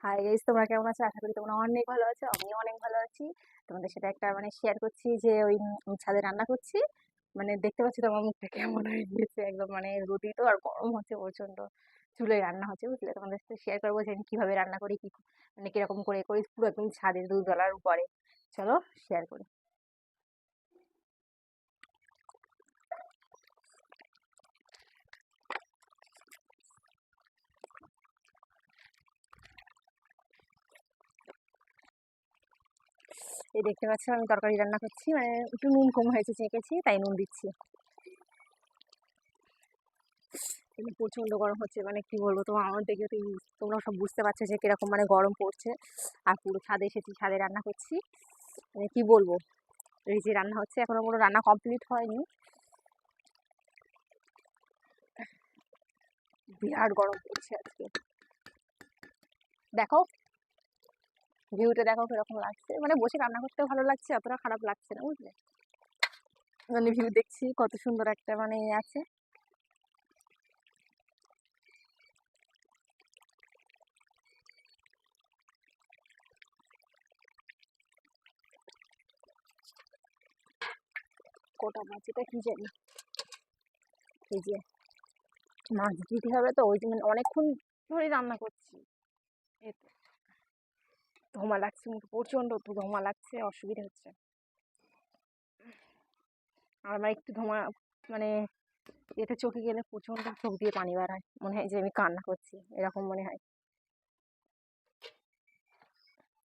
Hi guys, তোমরা কেমন আছো? আশা করি তোমরা অনেক ভালো আছো। আমিও অনেক ভালো আছি। তোমাদের সাথে একটা শেয়ার করছি যে ছাদে রান্না করছি। দেখতে পাচ্ছি তো আমার মুখটা কেমন হয়ে গিয়েছে, একদম রোদই তো আর গরম হচ্ছে প্রচন্ড। চুলে রান্না হচ্ছে, বুঝলে? তোমাদের সাথে শেয়ার করবো যে আমি কিভাবে রান্না করি, কি কিরকম করে করি, পুরো একদম ছাদের দুতলার উপরে। চলো শেয়ার করি। এই দেখতে পাচ্ছ আমি তরকারি রান্না করছি, একটু নুন কম হয়েছে, চেখেছি তাই নুন দিচ্ছি। কিন্তু প্রচন্ড গরম হচ্ছে, কি বলবো তোমার, আমার দেখে তো তোমরা সব বুঝতে পারছো যে কিরকম গরম পড়ছে। আর পুরো ছাদে এসেছি, ছাদে রান্না করছি। কি বলবো, এই যে রান্না হচ্ছে, এখনো কোনো রান্না কমপ্লিট হয়নি। বিরাট গরম পড়ছে আজকে। দেখো, ভিউটা দেখো কিরকম লাগছে, বসে রান্না করতে ভালো লাগছে, অতটা খারাপ লাগছে না, বুঝলে? ভিউ দেখছি কত সুন্দর একটা আছে। কোটা মাছ, এটা কি জানি। এই যে মাছ দিতে হবে তো, ওই যে অনেকক্ষণ ধরে রান্না করছি। এই তো, ধোঁয়া লাগছে মুখে, প্রচন্ড তো ধোঁয়া লাগছে, অসুবিধা হচ্ছে। আর আমার একটু ধোঁয়া মানে এতে চোখে গেলে প্রচন্ড চোখ দিয়ে পানি বাড়ায়, মনে হয় যে আমি কান্না করছি, এরকম মনে হয়।